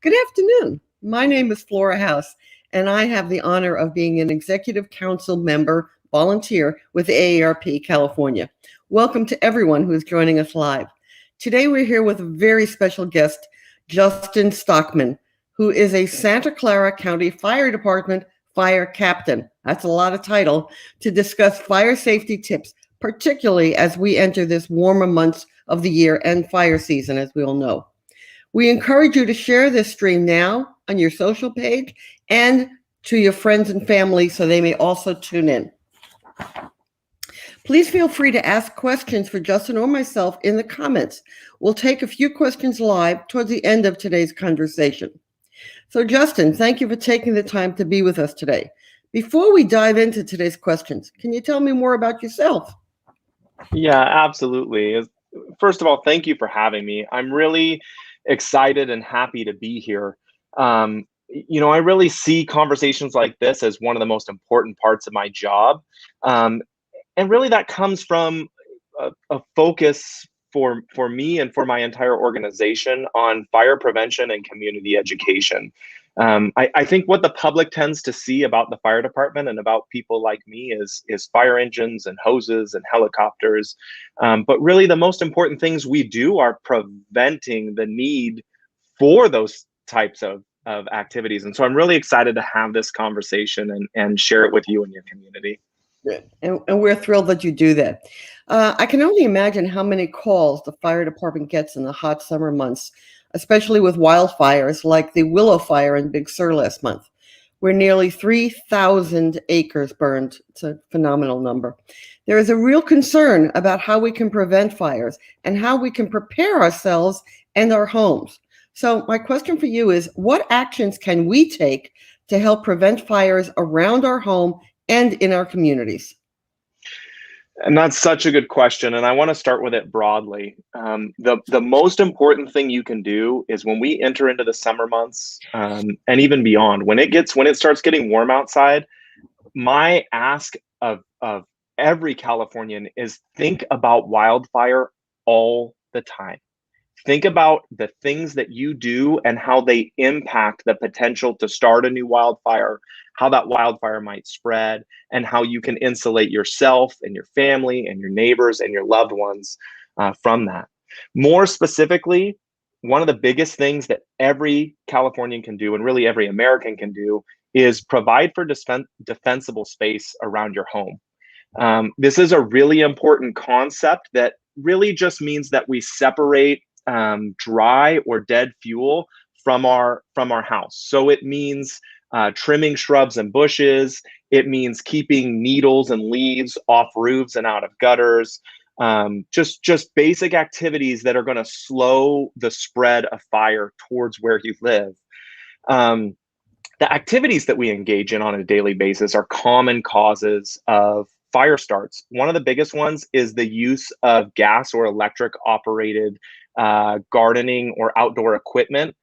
Good afternoon. My name is Flora House, and I have the honor of being an Executive Council member volunteer with AARP California. Welcome to everyone who is joining us live. Today we're here with a very special guest, Justin Stockman, who is a Santa Clara County Fire Department fire captain. That's a lot of title, to discuss fire safety tips, particularly as we enter this warmer months of the year and fire season, as we all know. We encourage you to share this stream now on your social page and to your friends and family so they may also tune in. Please feel free to ask questions for Justin or myself in the comments. We'll take a few questions live towards the end of today's conversation. So Justin, thank you for taking the time to be with us today. Before we dive into today's questions, can you tell me more about yourself? Yeah, absolutely. First of all, thank you for having me. I'm really excited and happy to be here. I really see conversations like this as one of the most important parts of my job. And really that comes from a focus for me and for my entire organization on fire prevention and community education. I think what the public tends to see about the fire department and about people like me is fire engines and hoses and helicopters. But really the most important things we do are preventing the need for those types of activities. And so I'm really excited to have this conversation and share it with you and your community. And we're thrilled that you do that. I can only imagine how many calls the fire department gets in the hot summer months, especially with wildfires like the Willow Fire in Big Sur last month, where nearly 3,000 acres burned. It's a phenomenal number. There is a real concern about how we can prevent fires and how we can prepare ourselves and our homes. So my question for you is, what actions can we take to help prevent fires around our home and in our communities? And that's such a good question. And I want to start with it broadly. The most important thing you can do is when we enter into the summer months and even beyond, when it starts getting warm outside, my ask of every Californian is think about wildfire all the time. Think about the things that you do and how they impact the potential to start a new wildfire, how that wildfire might spread, and how you can insulate yourself and your family and your neighbors and your loved ones from that. More specifically, one of the biggest things that every Californian can do, and really every American can do, is provide for defensible space around your home. This is a really important concept that really just means that we separate dry or dead fuel from our house. So it means trimming shrubs and bushes. It means keeping needles and leaves off roofs and out of gutters. Just basic activities that are going to slow the spread of fire towards where you live. The activities that we engage in on a daily basis are common causes of fire starts. One of the biggest ones is the use of gas or electric operated gardening or outdoor equipment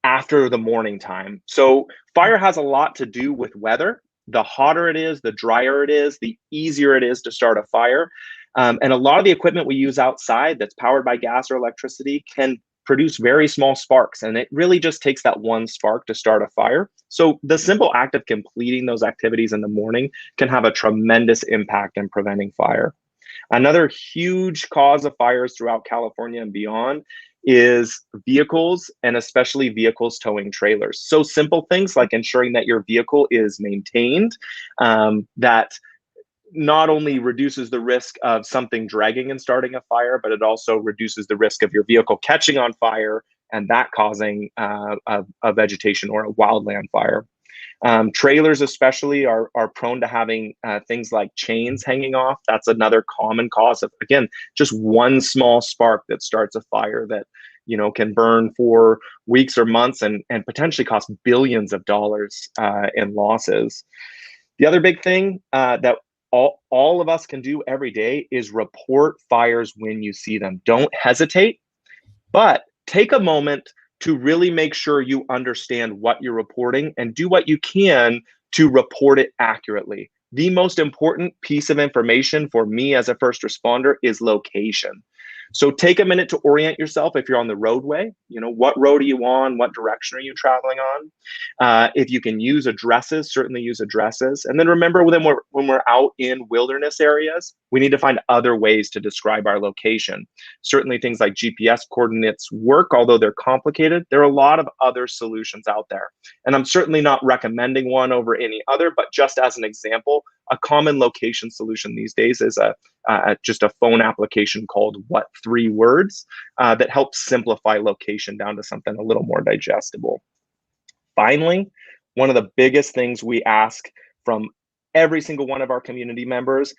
after the morning time. So fire has a lot to do with weather. The hotter it is, the drier it is, the easier it is to start a fire. And a lot of the equipment we use outside that's powered by gas or electricity can produce very small sparks. And it really just takes that one spark to start a fire. So the simple act of completing those activities in the morning can have a tremendous impact in preventing fire. Another huge cause of fires throughout California and beyond is vehicles, and especially vehicles towing trailers. So simple things like ensuring that your vehicle is maintained, that not only reduces the risk of something dragging and starting a fire, but it also reduces the risk of your vehicle catching on fire and that causing a vegetation or a wildland fire. Trailers especially are prone to having things like chains hanging off. That's another common cause of, again, just one small spark that starts a fire that, can burn for weeks or months and potentially cost billions of dollars in losses. The other big thing that all of us can do every day is report fires when you see them. Don't hesitate, but take a moment to really make sure you understand what you're reporting and do what you can to report it accurately. The most important piece of information for me as a first responder is location. So take a minute to orient yourself. If you're on the roadway, what road are you on? What direction are you traveling on? If you can use addresses, certainly use addresses. And then remember, when we're out in wilderness areas, we need to find other ways to describe our location. Certainly things like GPS coordinates work, although they're complicated. There are a lot of other solutions out there. And I'm certainly not recommending one over any other, but just as an example, a common location solution these days is just a phone application called What 3 Words that helps simplify location down to something a little more digestible. Finally, one of the biggest things we ask from every single one of our community members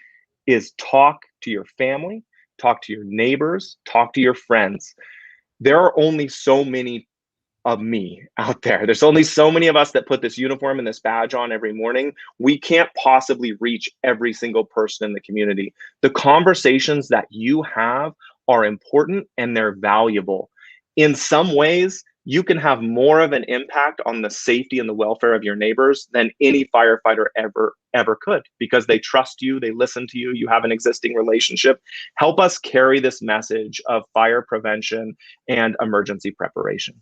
is talk to your family, talk to your neighbors, talk to your friends. There are only so many of me out there. There's only so many of us that put this uniform and this badge on every morning. We can't possibly reach every single person in the community. The conversations that you have are important and they're valuable. In some ways, you can have more of an impact on the safety and the welfare of your neighbors than any firefighter ever could, because they trust you, they listen to you, you have an existing relationship. Help us carry this message of fire prevention and emergency preparation.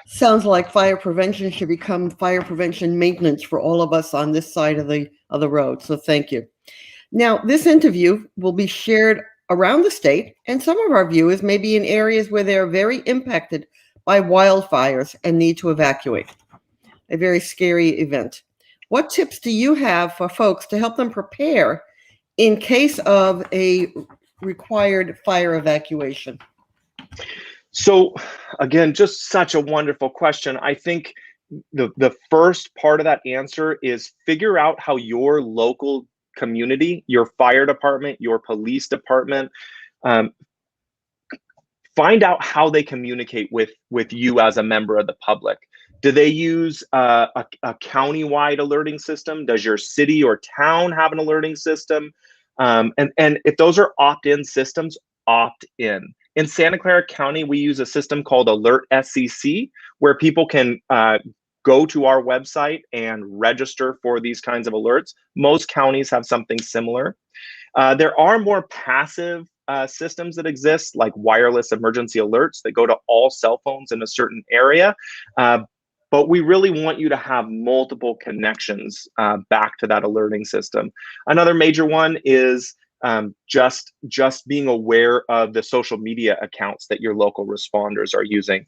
Sounds like fire prevention should become fire prevention maintenance for all of us on this side of the road. So thank you. Now, this interview will be shared around the state, and some of our viewers may be in areas where they're very impacted by wildfires and need to evacuate. A very scary event. What tips do you have for folks to help them prepare in case of a required fire evacuation? So again, just such a wonderful question. I think the first part of that answer is figure out how your local community, your fire department, your police department, find out how they communicate with you as a member of the public. Do they use a county-wide alerting system? Does your city or town have an alerting system? And if those are opt-in systems, opt in. In Santa Clara County, we use a system called Alert SCC, where people can go to our website and register for these kinds of alerts. Most counties have something similar. There are more passive systems that exist, like wireless emergency alerts that go to all cell phones in a certain area. But we really want you to have multiple connections back to that alerting system. Another major one is just being aware of the social media accounts that your local responders are using.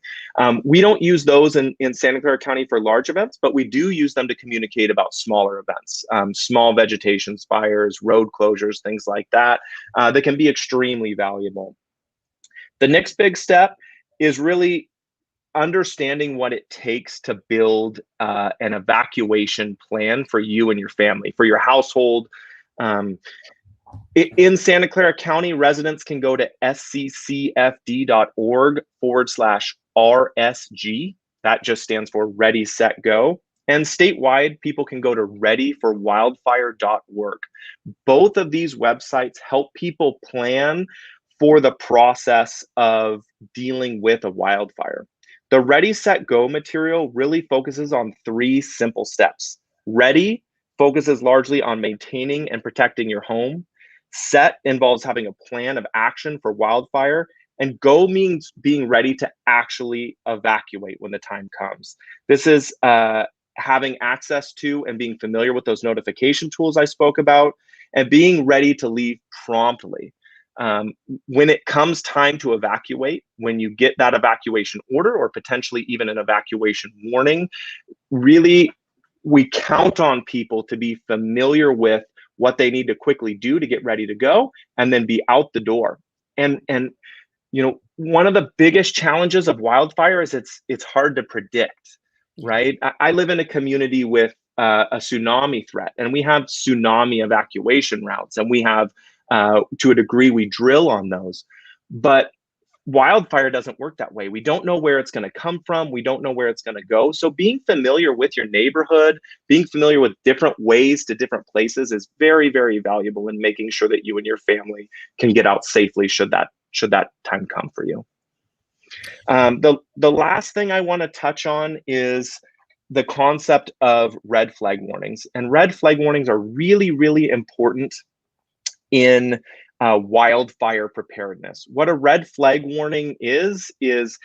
We don't use those in Santa Clara County for large events, but we do use them to communicate about smaller events, small vegetation fires, road closures, things like that, that can be extremely valuable. The next big step is really understanding what it takes to build an evacuation plan for you and your family, for your household. In Santa Clara County, residents can go to sccfd.org/RSG. That just stands for Ready, Set, Go. And statewide, people can go to readyforwildfire.org. Both of these websites help people plan for the process of dealing with a wildfire. The Ready, Set, Go material really focuses on 3 simple steps. Ready focuses largely on maintaining and protecting your home. Set involves having a plan of action for wildfire, and go means being ready to actually evacuate when the time comes. This is having access to and being familiar with those notification tools I spoke about, and being ready to leave promptly. When it comes time to evacuate, when you get that evacuation order or potentially even an evacuation warning, really, we count on people to be familiar with what they need to quickly do to get ready to go and then be out the door. And one of the biggest challenges of wildfire is it's hard to predict, right? I live in a community with a tsunami threat, and we have tsunami evacuation routes, and we have, to a degree, we drill on those. But wildfire doesn't work that way. We don't know where it's going to come from. We don't know where it's going to go. So being familiar with your neighborhood, being familiar with different ways to different places is very, very valuable in making sure that you and your family can get out safely should that time come for you. The last thing I want to touch on is the concept of red flag warnings. And red flag warnings are really, really important in wildfire preparedness. What a red flag warning is it's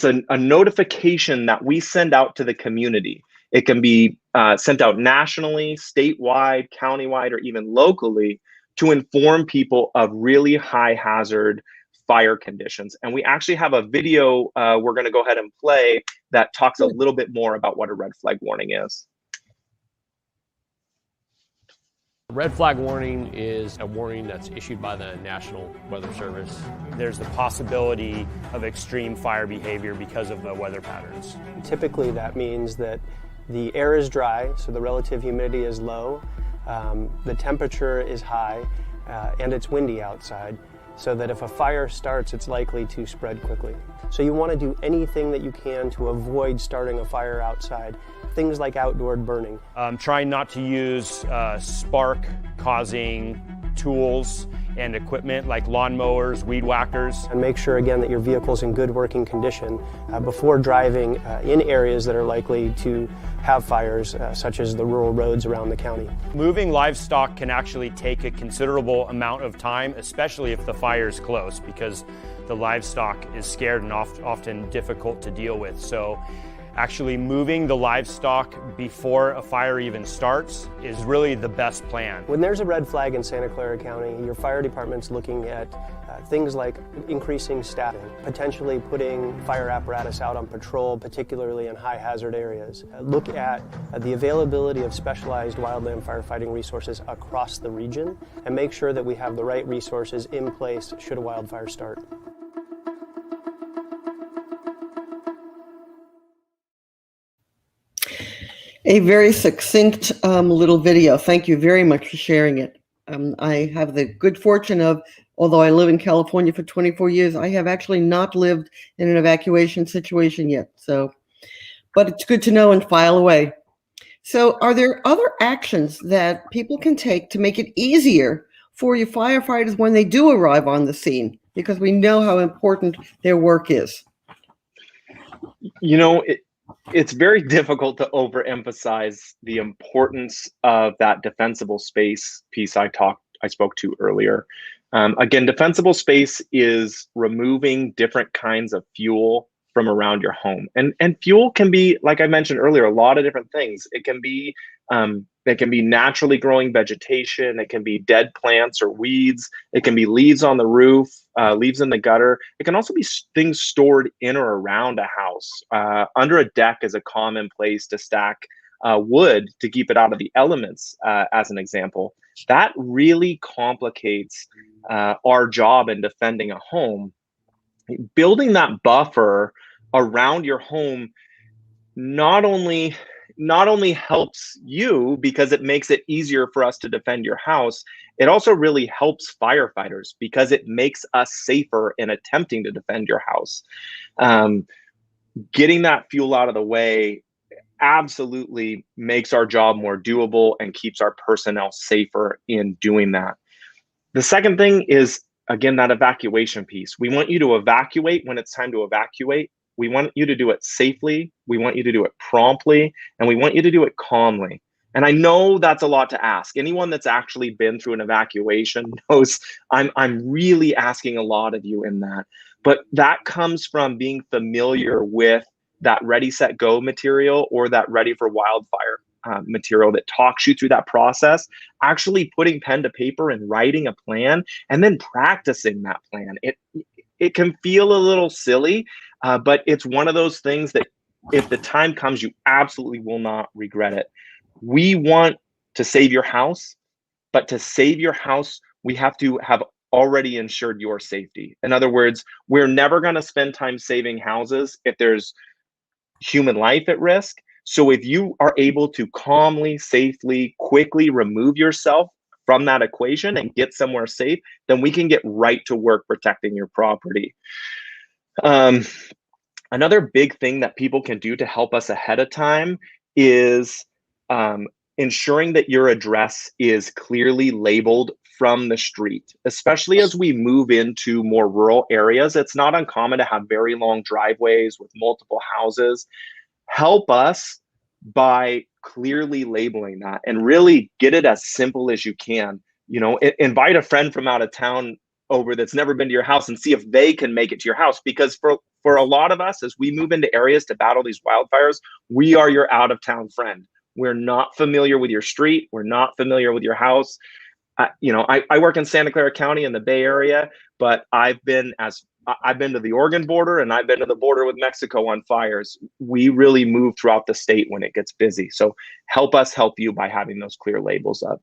a notification that we send out to the community. It can be sent out nationally, statewide, countywide, or even locally to inform people of really high hazard fire conditions. And we actually have a video we're going to go ahead and play that talks a little bit more about what a red flag warning is. Red flag warning is a warning that's issued by the National Weather Service. There's the possibility of extreme fire behavior because of the weather patterns. Typically that means that the air is dry, so the relative humidity is low, the temperature is high, and it's windy outside, so that if a fire starts, it's likely to spread quickly. So you want to do anything that you can to avoid starting a fire outside. Things like outdoor burning. Trying not to use spark-causing tools and equipment like lawnmowers, weed whackers. And make sure again that your vehicle's in good working condition before driving in areas that are likely to have fires, such as the rural roads around the county. Moving livestock can actually take a considerable amount of time, especially if the fire is close, because the livestock is scared and often difficult to deal with. So actually moving the livestock before a fire even starts is really the best plan. When there's a red flag in Santa Clara County, your fire department's looking at things like increasing staffing, potentially putting fire apparatus out on patrol, particularly in high hazard areas. Look at the availability of specialized wildland firefighting resources across the region, and make sure that we have the right resources in place should a wildfire start. A very succinct little video. Thank you very much for sharing it. I have the good fortune of, although I live in California for 24 years, I have actually not lived in an evacuation situation yet. So, but it's good to know and file away. So are there other actions that people can take to make it easier for your firefighters when they do arrive on the scene? Because we know how important their work is. You know, it's very difficult to overemphasize the importance of that defensible space piece I spoke to earlier. Again, defensible space is removing different kinds of fuel from around your home, and fuel can be, like I mentioned earlier, a lot of different things. It can be naturally growing vegetation. It can be dead plants or weeds. It can be leaves on the roof, leaves in the gutter. It can also be things stored in or around a house. Under a deck is a common place to stack wood to keep it out of the elements, as an example. That really complicates our job in defending a home. Building that buffer around your home not only helps you because it makes it easier for us to defend your house, it also really helps firefighters because it makes us safer in attempting to defend your house. Getting that fuel out of the way absolutely makes our job more doable and keeps our personnel safer in doing that. The second thing is, again, that evacuation piece. We want you to evacuate when it's time to evacuate. We want you to do it safely. We want you to do it promptly, and we want you to do it calmly. And I know that's a lot to ask. Anyone that's actually been through an evacuation knows I'm really asking a lot of you in that. But that comes from being familiar with that ready, set, go material, or that ready for wildfire material that talks you through that process, actually putting pen to paper and writing a plan and then practicing that plan. It can feel a little silly, but it's one of those things that if the time comes, you absolutely will not regret it. We want to save your house, but to save your house, we have to have already ensured your safety. In other words, we're never going to spend time saving houses if there's human life at risk. So if you are able to calmly, safely, quickly remove yourself from that equation and get somewhere safe, then we can get right to work protecting your property. Another big thing that people can do to help us ahead of time is ensuring that your address is clearly labeled from the street, especially as we move into more rural areas. It's not uncommon to have very long driveways with multiple houses. Help us by clearly labeling that and really get it as simple as you can. invite a friend from out of town over that's never been to your house and see if they can make it to your house. Because for a lot of us, as we move into areas to battle these wildfires, we are your out of town friend. We're not familiar with your street. We're not familiar with your house. I work in Santa Clara County in the Bay Area, but I've been to the Oregon border, and I've been to the border with Mexico on fires. We really move throughout the state when it gets busy. So help us help you by having those clear labels up.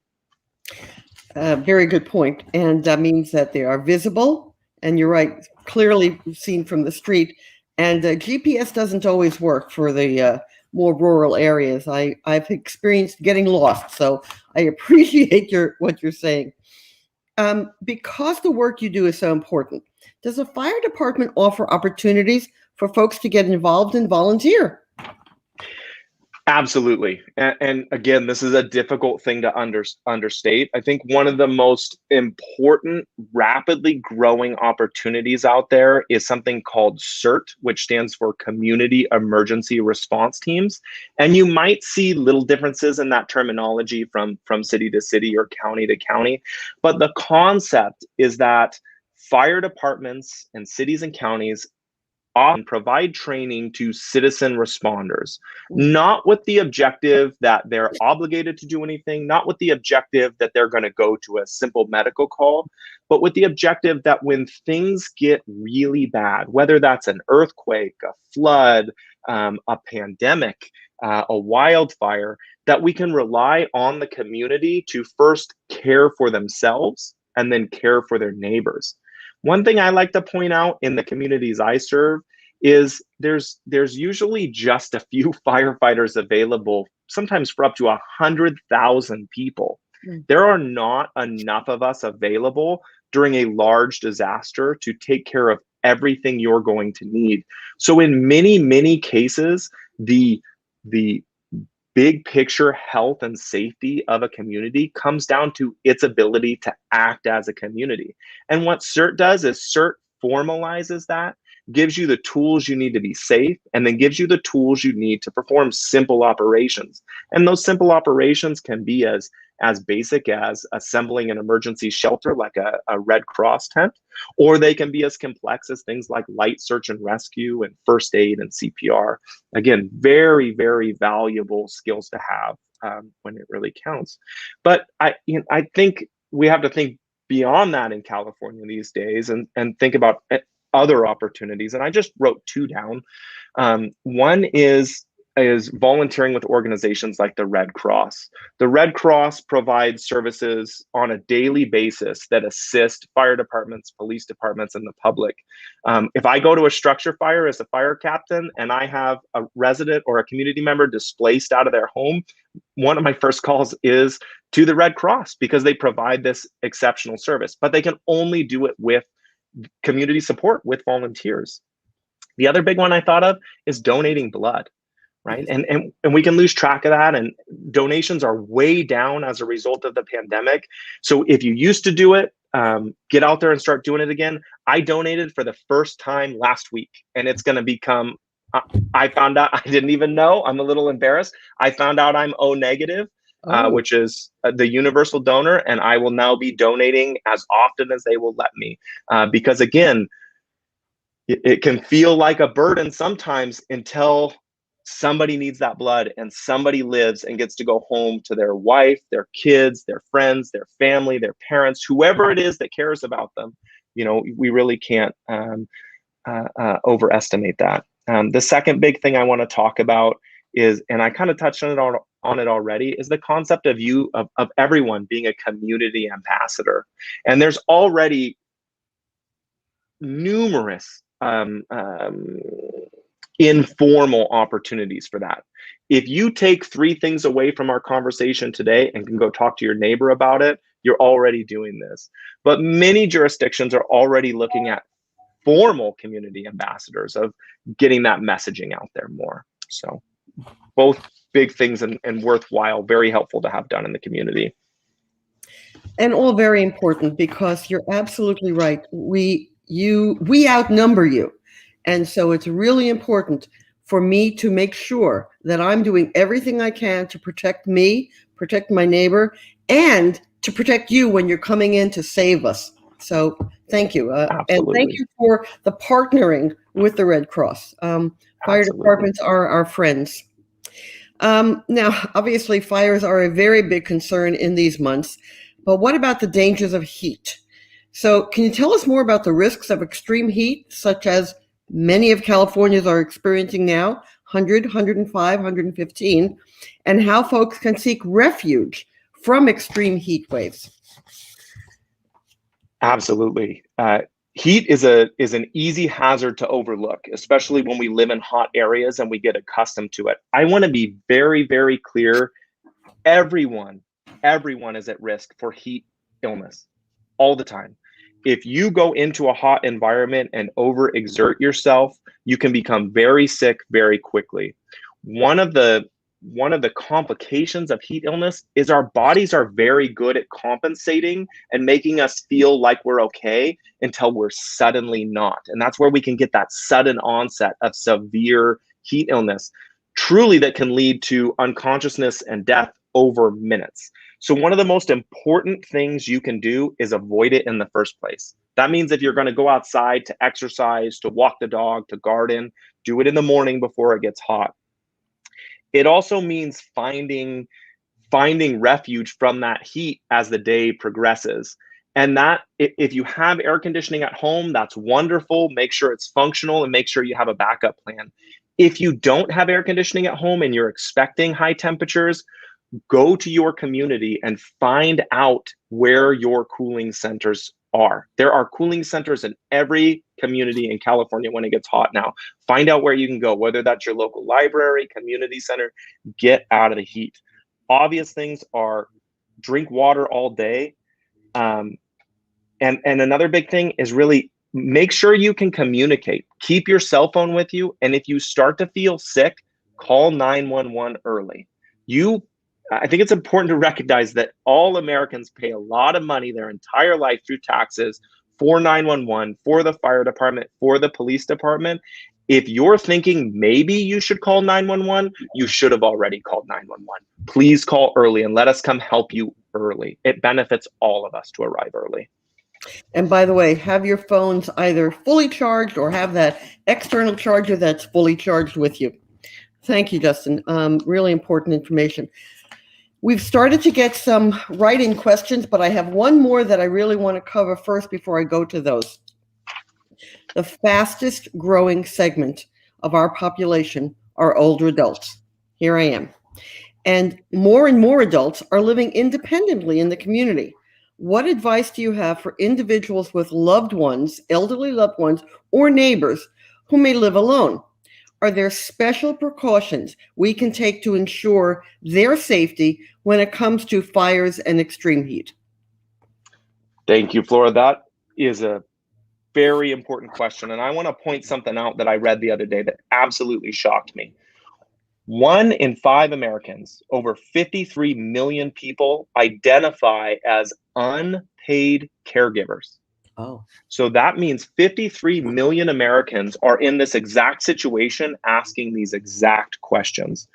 Very good point. And that means that they are visible, and you're right, clearly seen from the street. And GPS doesn't always work for the more rural areas. I've experienced getting lost, so I appreciate what you're saying. Because the work you do is so important, does a fire department offer opportunities for folks to get involved and volunteer? Absolutely. And again, this is a difficult thing to understate. I think one of the most important, rapidly growing opportunities out there is something called CERT, which stands for Community Emergency Response Teams. And you might see little differences in that terminology from city to city or county to county. But the concept is that fire departments and cities and counties often provide training to citizen responders, not with the objective that they're obligated to do anything, not with the objective that they're going to go to a simple medical call, but with the objective that when things get really bad, whether that's an earthquake, a flood, a pandemic, a wildfire, that we can rely on the community to first care for themselves and then care for their neighbors. One thing I like to point out in the communities I serve is there's usually just a few firefighters available, sometimes for up to 100,000 people. There are not enough of us available during a large disaster to take care of everything you're going to need. So in many, many cases, the big picture health and safety of a community comes down to its ability to act as a community. And what CERT does is CERT formalizes that, gives you the tools you need to be safe, and then gives you the tools you need to perform simple operations. And those simple operations can be as basic as assembling an emergency shelter like a Red Cross tent, or they can be as complex as things like light search and rescue and first aid and CPR. Again, very, very valuable skills to have when it really counts. But I think we have to think beyond that in California these days and think about other opportunities. And I just wrote two down. One is volunteering with organizations like the Red Cross. The Red Cross provides services on a daily basis that assist fire departments, police departments, and the public. If I go to a structure fire as a fire captain and I have a resident or a community member displaced out of their home, one of my first calls is to the Red Cross because they provide this exceptional service, but they can only do it with community support, with volunteers. The other big one I thought of is donating blood. Right. And we can lose track of that. And donations are way down as a result of the pandemic. So if you used to do it, get out there and start doing it again. I donated for the first time last week, and it's going to become, I found out, I didn't even know, I'm a little embarrassed. I found out I'm O negative, which is the universal donor. And I will now be donating as often as they will let me, because again, it can feel like a burden sometimes until somebody needs that blood and somebody lives and gets to go home to their wife, their kids, their friends, their family, their parents, whoever it is that cares about them. We really can't overestimate that. The second big thing I want to talk about is, and I kind of touched on it already, is the concept of everyone being a community ambassador. And there's already numerous informal opportunities for that. If you take three things away from our conversation today and can go talk to your neighbor about it, you're already doing this. But many jurisdictions are already looking at formal community ambassadors of getting that messaging out there more. So both big things and worthwhile, very helpful to have done in the community. And all very important, because you're absolutely right. We outnumber you. And so it's really important for me to make sure that I'm doing everything I can to protect me, protect my neighbor, and to protect you when you're coming in to save us. So thank you. And thank you for the partnering with the Red Cross. Fire departments are our friends. Now, obviously, fires are a very big concern in these months, but what about the dangers of heat? So can you tell us more about the risks of extreme heat, such as many of California's are experiencing now, 100, 105, 115, and how folks can seek refuge from extreme heat waves? Absolutely. Heat is an easy hazard to overlook, especially when we live in hot areas and we get accustomed to it. I want to be very, very clear. Everyone is at risk for heat illness all the time. If you go into a hot environment and overexert yourself, you can become very sick very quickly. One of the complications of heat illness is our bodies are very good at compensating and making us feel like we're okay until we're suddenly not. And that's where we can get that sudden onset of severe heat illness, truly that can lead to unconsciousness and death over minutes. So one of the most important things you can do is avoid it in the first place. That means if you're going to go outside to exercise, to walk the dog, to garden, do it in the morning before it gets hot. It also means finding refuge from that heat as the day progresses. And that, if you have air conditioning at home, that's wonderful. Make sure it's functional and make sure you have a backup plan. If you don't have air conditioning at home and you're expecting high temperatures, go to your community and find out where your cooling centers are. There are cooling centers in every community in California when it gets hot now. Find out where you can go, whether that's your local library, community center. Get out of the heat. Obvious things are drink water all day. And another big thing is really make sure you can communicate. Keep your cell phone with you. And if you start to feel sick, call 911 early. I think it's important to recognize that all Americans pay a lot of money their entire life through taxes for 911, for the fire department, for the police department. If you're thinking maybe you should call 911, you should have already called 911. Please call early and let us come help you early. It benefits all of us to arrive early. And by the way, have your phones either fully charged or have that external charger that's fully charged with you. Thank you, Justin. Really important information. We've started to get some write-in questions, but I have one more that I really want to cover first before I go to those. The fastest growing segment of our population are older adults. Here I am. And more adults are living independently in the community. What advice do you have for individuals with loved ones, elderly loved ones, or neighbors who may live alone? Are there special precautions we can take to ensure their safety when it comes to fires and extreme heat? Thank you, Flora. That is a very important question. And I want to point something out that I read the other day that absolutely shocked me. 1 in 5 Americans, over 53 million people, identify as unpaid caregivers. Oh. So that means 53 million Americans are in this exact situation asking these exact questions.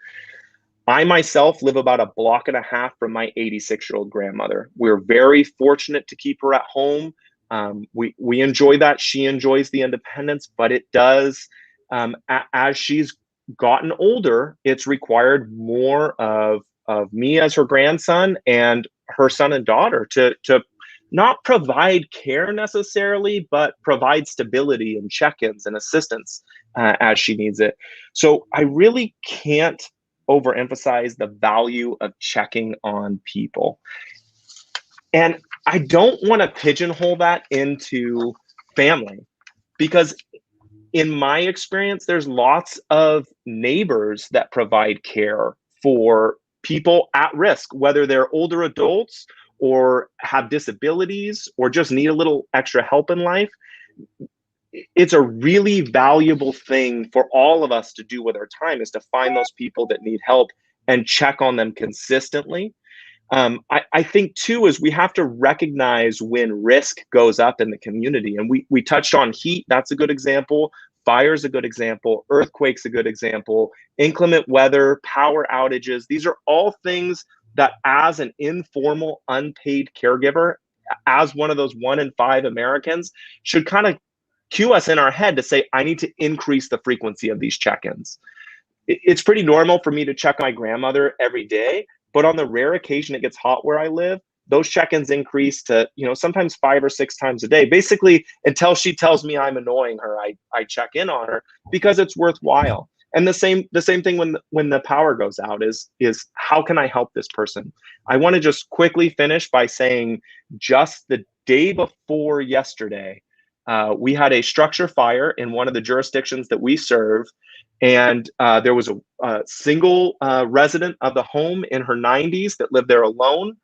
I myself live about a block and a half from my 86-year-old grandmother. We're very fortunate to keep her at home. We enjoy that. She enjoys the independence, but it does, as she's gotten older, it's required more of me as her grandson and her son and daughter to not provide care necessarily, but provide stability and check-ins and assistance as she needs it. So I really can't overemphasize the value of checking on people. And I don't want to pigeonhole that into family, because in my experience, there's lots of neighbors that provide care for people at risk, whether they're older adults or have disabilities or just need a little extra help in life. It's a really valuable thing for all of us to do with our time, is to find those people that need help and check on them consistently. I think too, is we have to recognize when risk goes up in the community. And we touched on heat. That's a good example. Fire's a good example. Earthquake's a good example. Inclement weather, power outages. These are all things that as an informal, unpaid caregiver, as one of those 1 in 5 Americans, should kind of cue us in our head to say, I need to increase the frequency of these check-ins. It's pretty normal for me to check my grandmother every day, but on the rare occasion it gets hot where I live, those check-ins increase to, sometimes 5 or 6 times a day. Basically, until she tells me I'm annoying her, I check in on her because it's worthwhile. And the same thing when the power goes out is how can I help this person? I want to just quickly finish by saying, just the day before yesterday, we had a structure fire in one of the jurisdictions that we serve. And there was a single resident of the home in her 90s that lived there alone.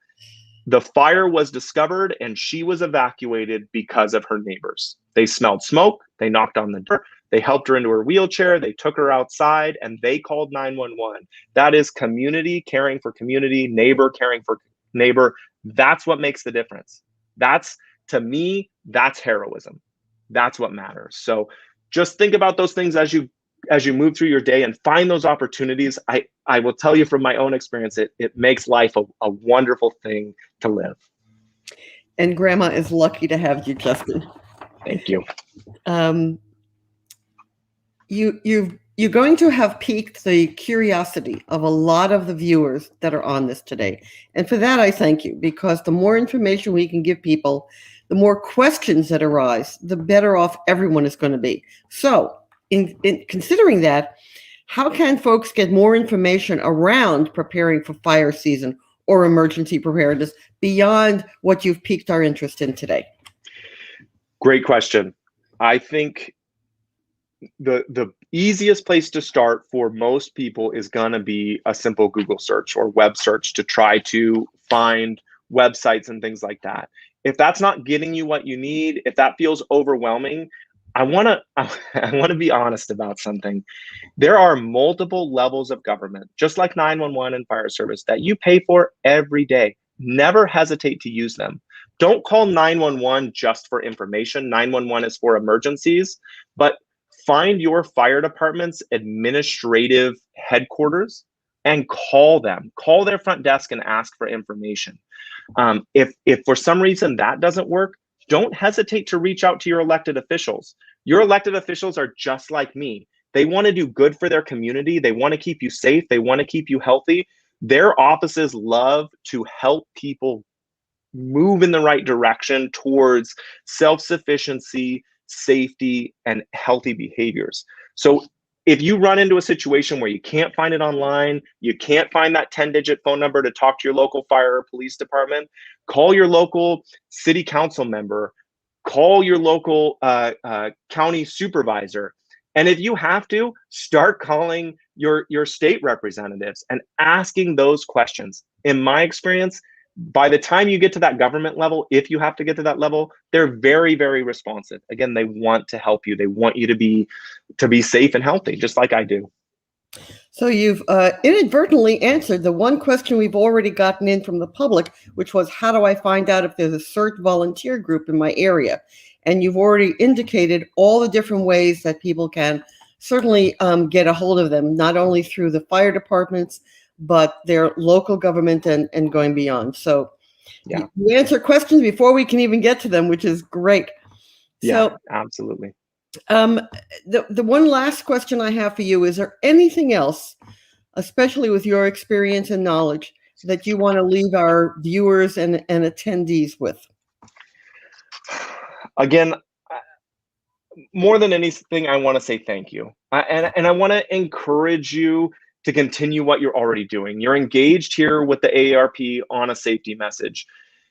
The fire was discovered and she was evacuated because of her neighbors. They smelled smoke, they knocked on the door, they helped her into her wheelchair, they took her outside, and they called 911. That is community caring for community, neighbor caring for neighbor. That's what makes the difference. To me, that's heroism. That's what matters. So just think about those things as you move through your day and find those opportunities. I will tell you from my own experience, it makes life a wonderful thing to live. And Grandma is lucky to have you, Justin. Thank you. You're going to have piqued the curiosity of a lot of the viewers that are on this today. And for that, I thank you, because the more information we can give people, the more questions that arise, the better off everyone is going to be. So in considering that, how can folks get more information around preparing for fire season or emergency preparedness beyond what you've piqued our interest in today? Great question. I think the easiest place to start for most people is going to be a simple Google search or web search to try to find websites and things like that. If that's not getting you what you need, if that feels overwhelming, I want to be honest about something. There are multiple levels of government, just like 911 and fire service, that you pay for every day. Never hesitate to use them. Don't call 911 just for information. 911 is for emergencies, but find your fire department's administrative headquarters and call them. Call their front desk and ask for information. If for some reason that doesn't work, don't hesitate to reach out to your elected officials. Your elected officials are just like me. They want to do good for their community. They want to keep you safe. They want to keep you healthy. Their offices love to help people move in the right direction towards self-sufficiency, safety, and healthy behaviors. So if you run into a situation where you can't find it online, you can't find that 10-digit phone number to talk to your local fire or police department, call your local city council member, call your local county supervisor. And if you have to, start calling your state representatives and asking those questions. In my experience, by the time you get to that government level, if you have to get to that level, they're very, very responsive. Again, they want to help you. They want you to be safe and healthy, just like I do. So you've inadvertently answered the one question we've already gotten in from the public, which was, how do I find out if there's a CERT volunteer group in my area? And you've already indicated all the different ways that people can certainly get a hold of them, not only through the fire departments, but their local government and going beyond. So yeah, you answer questions before we can even get to them, which is great. Yeah, so, absolutely. The one last question I have for you, is there anything else, especially with your experience and knowledge, that you want to leave our viewers and attendees with? Again, more than anything, I want to say thank you. And I want to encourage you to continue what you're already doing. You're engaged here with the AARP on a safety message.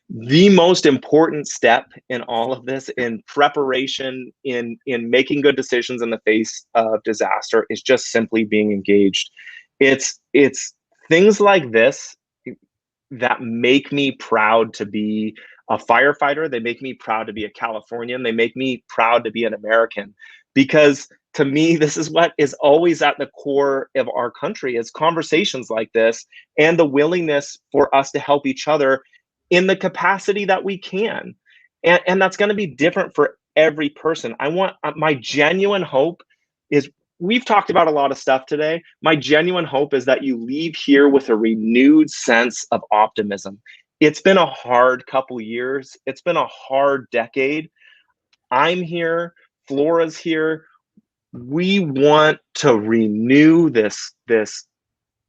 The most important step in all of this, in preparation, in making good decisions in the face of disaster, is just simply being engaged. It's things like this that make me proud to be a firefighter. They make me proud to be a Californian. They make me proud to be an American, because to me, this is what is always at the core of our country, is conversations like this and the willingness for us to help each other in the capacity that we can. And that's going to be different for every person. My genuine hope is we've talked about a lot of stuff today. My genuine hope is that you leave here with a renewed sense of optimism. It's been a hard couple years. It's been a hard decade. I'm here. Flora's here. We want to renew this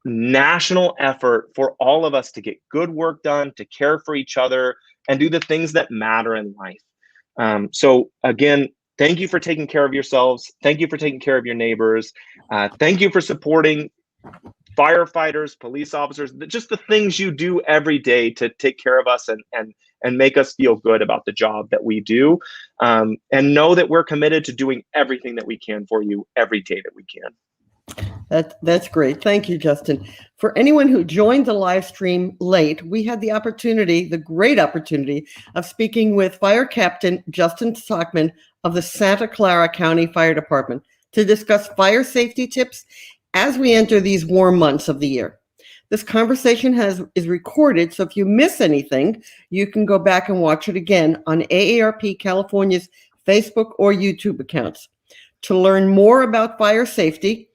national effort for all of us to get good work done, to care for each other, and do the things that matter in life. So again, thank you for taking care of yourselves. Thank you for taking care of your neighbors. Thank you for supporting firefighters, police officers, just the things you do every day to take care of us and make us feel good about the job that we do. And know that we're committed to doing everything that we can for you every day that we can. That's great. Thank you, Justin. For anyone who joined the live stream late, we had the great opportunity of speaking with Fire Captain Justin Stockman of the Santa Clara County Fire Department to discuss fire safety tips as we enter these warm months of the year. This conversation is recorded, so if you miss anything, you can go back and watch it again on AARP California's Facebook or YouTube accounts. To learn more about fire safety,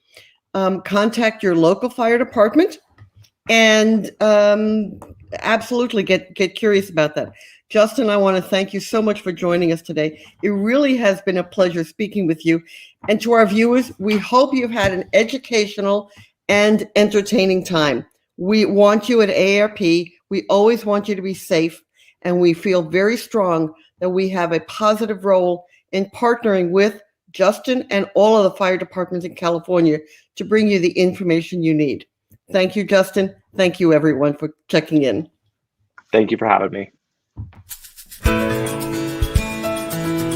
contact your local fire department and absolutely get curious about that. Justin, I want to thank you so much for joining us today. It really has been a pleasure speaking with you. And to our viewers, we hope you've had an educational and entertaining time. We want you at AARP. We always want you to be safe, and we feel very strong that we have a positive role in partnering with Justin and all of the fire departments in California to bring you the information you need. Thank you, Justin. Thank you, everyone, for checking in. Thank you for having me.